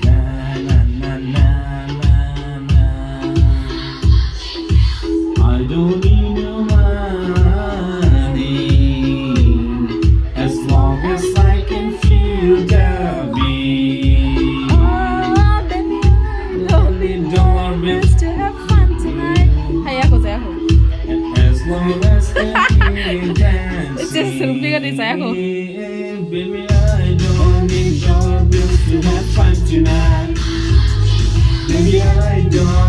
Na na na na na na. I don't need no money as long as I can feel the beat. Oh, baby, Only dollar bills to have fun tonight. Hayako sayako. as long as I can dance. It's just rupiah di saya kok. Baby, I don't need dollar bills to have fun tonight. Baby, I don't